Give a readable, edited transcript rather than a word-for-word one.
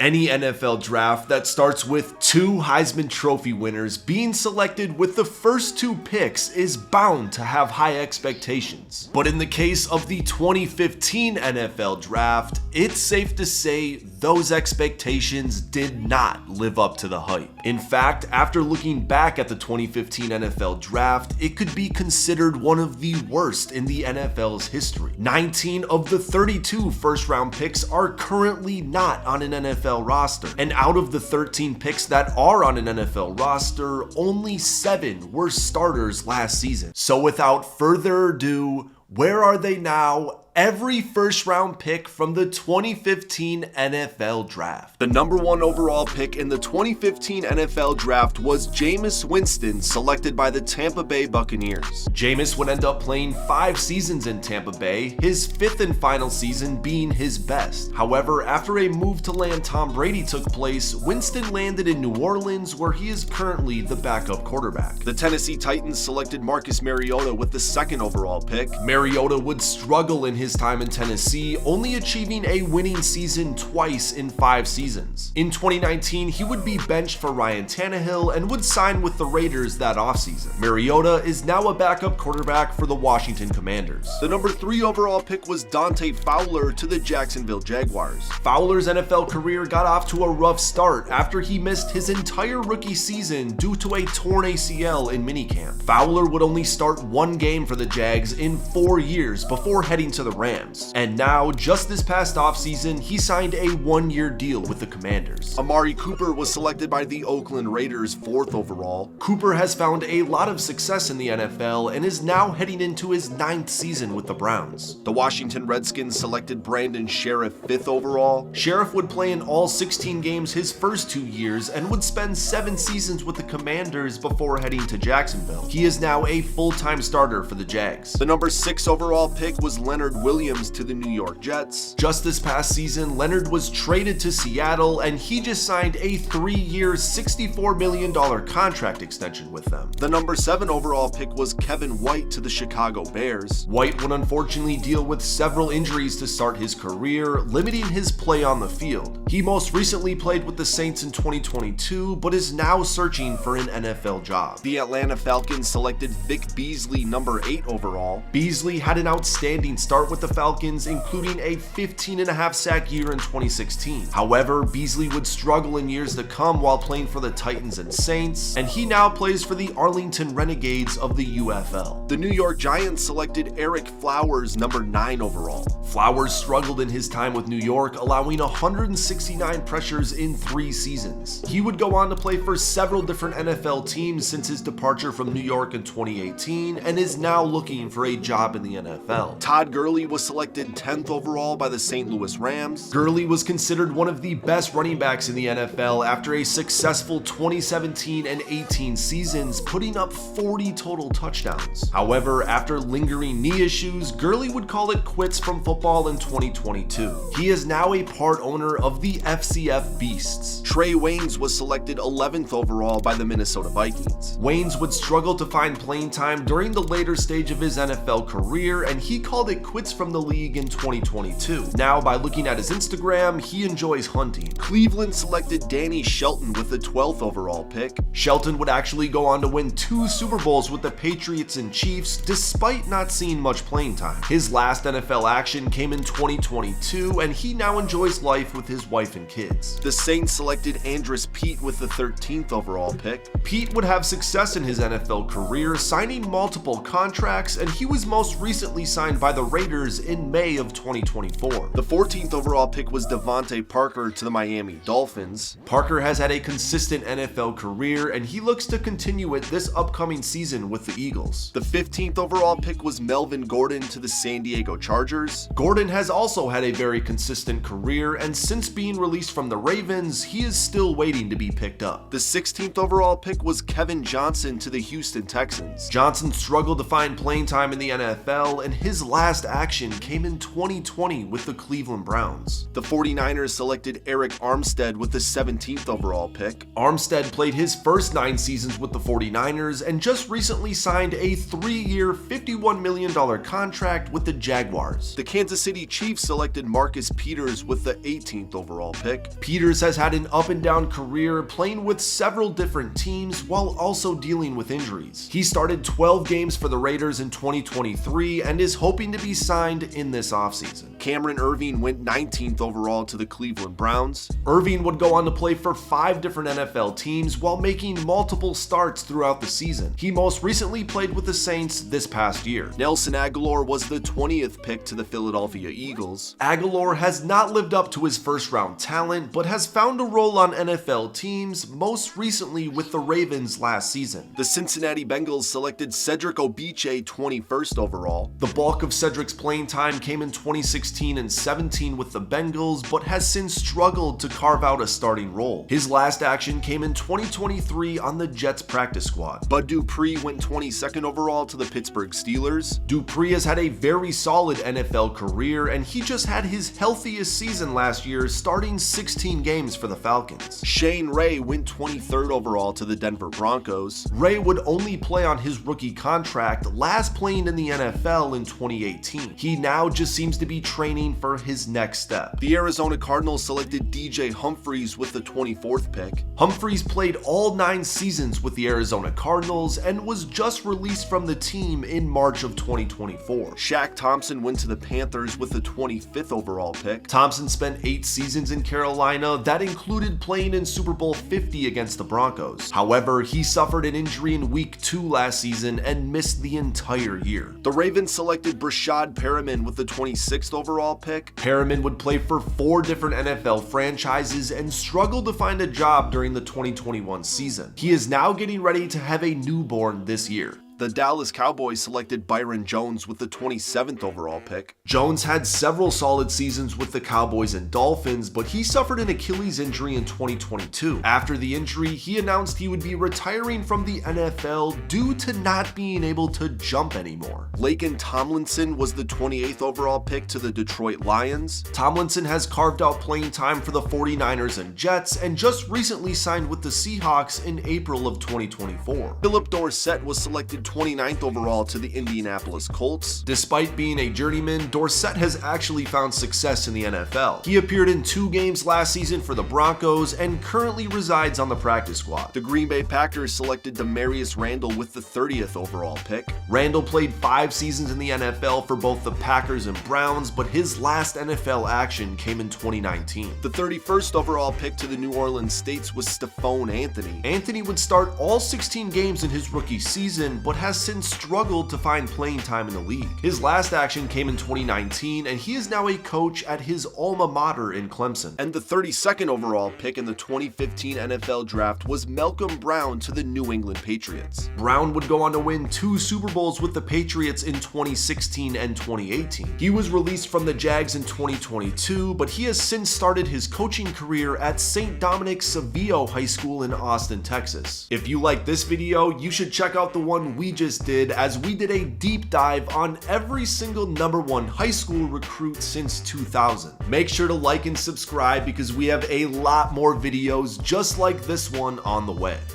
Any NFL draft that starts with 2 Heisman Trophy winners being selected with the first 2 picks is bound to have high expectations. But in the case of the 2015 NFL draft, it's safe to say those expectations did not live up to the hype. In fact, after looking back at the 2015 NFL draft, it could be considered one of the worst in the NFL's history. 19 of the 32 first-round picks are currently not on an NFL roster, and out of the 13 picks that are on an NFL roster, only 7 were starters last season. So without further ado, where are they now? Every first-round pick from the 2015 NFL Draft. The number 1 overall pick in the 2015 NFL Draft was Jameis Winston, selected by the Tampa Bay Buccaneers. Jameis would end up playing 5 seasons in Tampa Bay, his 5th and final season being his best. However, after a move to land Tom Brady took place, Winston landed in New Orleans, where he is currently the backup quarterback. The Tennessee Titans selected Marcus Mariota with the 2nd overall pick. Mariota would struggle in his time in Tennessee, only achieving a winning season twice in 5 seasons. In 2019, he would be benched for Ryan Tannehill and would sign with the Raiders that offseason. Mariota is now a backup quarterback for the Washington Commanders. The number 3 overall pick was Dante Fowler to the Jacksonville Jaguars. Fowler's NFL career got off to a rough start after he missed his entire rookie season due to a torn ACL in minicamp. Fowler would only start 1 game for the Jags in 4 years before heading to the Rams. And now, just this past offseason, he signed a 1-year deal with the Commanders. Amari Cooper was selected by the Oakland Raiders 4th overall. Cooper has found a lot of success in the NFL and is now heading into his 9th season with the Browns. The Washington Redskins selected Brandon Sheriff 5th overall. Sheriff would play in all 16 games his first 2 years and would spend 7 seasons with the Commanders before heading to Jacksonville. He is now a full-time starter for the Jags. The number 6 overall pick was Leonard Williams to the New York Jets. Just this past season, Leonard was traded to Seattle and he just signed a 3-year, $64 million contract extension with them. The number 7 overall pick was Kevin White to the Chicago Bears. White would unfortunately deal with several injuries to start his career, limiting his play on the field. He most recently played with the Saints in 2022, but is now searching for an NFL job. The Atlanta Falcons selected Vic Beasley, number 8 overall. Beasley had an outstanding start with the Falcons, including a 15.5 sack year in 2016. However, Beasley would struggle in years to come while playing for the Titans and Saints, and he now plays for the Arlington Renegades of the UFL. The New York Giants selected Eric Flowers, number 9 overall. Flowers struggled in his time with New York, allowing 169 pressures in 3 seasons. He would go on to play for several different NFL teams since his departure from New York in 2018, and is now looking for a job in the NFL. Todd Gurley was selected 10th overall by the St. Louis Rams. Gurley was considered one of the best running backs in the NFL after a successful 2017 and 18 seasons, putting up 40 total touchdowns. However, after lingering knee issues, Gurley would call it quits from football in 2022. He is now a part owner of the FCF Beasts. Trey Waynes was selected 11th overall by the Minnesota Vikings. Waynes would struggle to find playing time during the later stage of his NFL career, and he called it quits from the league in 2022. Now, by looking at his Instagram, he enjoys hunting. Cleveland selected Danny Shelton with the 12th overall pick. Shelton would actually go on to win 2 Super Bowls with the Patriots and Chiefs, despite not seeing much playing time. His last NFL action came in 2022, and he now enjoys life with his wife and kids. The Saints selected Andres Pete with the 13th overall pick. Pete would have success in his NFL career, signing multiple contracts, and he was most recently signed by the Raiders in May of 2024. The 14th overall pick was Devontae Parker to the Miami Dolphins. Parker has had a consistent NFL career, and he looks to continue it this upcoming season with the Eagles. The 15th overall pick was Melvin Gordon to the San Diego Chargers. Gordon has also had a very consistent career, and since being released from the Ravens, he is still waiting to be picked up. The 16th overall pick was Kevin Johnson to the Houston Texans. Johnson struggled to find playing time in the NFL, and his last action action came in 2020 with the Cleveland Browns. The 49ers selected Eric Armstead with the 17th overall pick. Armstead played his first 9 seasons with the 49ers and just recently signed a 3-year, $51 million contract with the Jaguars. The Kansas City Chiefs selected Marcus Peters with the 18th overall pick. Peters has had an up-and-down career playing with several different teams while also dealing with injuries. He started 12 games for the Raiders in 2023 and is hoping to be signed in this offseason. Cameron Erving went 19th overall to the Cleveland Browns. Erving would go on to play for 5 different NFL teams while making multiple starts throughout the season. He most recently played with the Saints this past year. Nelson Agholor was the 20th pick to the Philadelphia Eagles. Agholor has not lived up to his first-round talent, but has found a role on NFL teams, most recently with the Ravens last season. The Cincinnati Bengals selected Cedric Obiche 21st overall. The bulk of Cedric's playing time came in 2016 and 17 with the Bengals, but has since struggled to carve out a starting role. His last action came in 2023 on the Jets practice squad. Bud Dupree went 22nd overall to the Pittsburgh Steelers. Dupree has had a very solid NFL career, and he just had his healthiest season last year, starting 16 games for the Falcons. Shane Ray went 23rd overall to the Denver Broncos. Ray would only play on his rookie contract, last playing in the NFL in 2018. He now just seems to be training for his next step. The Arizona Cardinals selected DJ Humphries with the 24th pick. Humphries played all 9 seasons with the Arizona Cardinals and was just released from the team in March of 2024. Shaq Thompson went to the Panthers with the 25th overall pick. Thompson spent 8 seasons in Carolina that included playing in Super Bowl 50 against the Broncos. However, he suffered an injury in week 2 last season and missed the entire year. The Ravens selected Brashad Perriman with the 26th overall pick. Perriman would play for 4 different NFL franchises and struggled to find a job during the 2021 season. He is now getting ready to have a newborn this year. The Dallas Cowboys selected Byron Jones with the 27th overall pick. Jones had several solid seasons with the Cowboys and Dolphins, but he suffered an Achilles injury in 2022. After the injury, he announced he would be retiring from the NFL due to not being able to jump anymore. Laken Tomlinson was the 28th overall pick to the Detroit Lions. Tomlinson has carved out playing time for the 49ers and Jets and just recently signed with the Seahawks in April of 2024. Philip Dorsett was selected 29th overall to the Indianapolis Colts. Despite being a journeyman, Dorsett has actually found success in the NFL. He appeared in 2 games last season for the Broncos and currently resides on the practice squad. The Green Bay Packers selected Demarius Randall with the 30th overall pick. Randall played 5 seasons in the NFL for both the Packers and Browns, but his last NFL action came in 2019. The 31st overall pick to the New Orleans Saints was Stephone Anthony. Anthony would start all 16 games in his rookie season, but has since struggled to find playing time in the league. His last action came in 2019, and he is now a coach at his alma mater in Clemson. And the 32nd overall pick in the 2015 NFL Draft was Malcolm Brown to the New England Patriots. Brown would go on to win 2 Super Bowls with the Patriots in 2016 and 2018. He was released from the Jags in 2022, but he has since started his coaching career at St. Dominic Savio High School in Austin, Texas. If you like this video, you should check out the one we just did, as we did a deep dive on every single #1 high school recruit since 2000. Make sure to like and subscribe because we have a lot more videos just like this one on the way.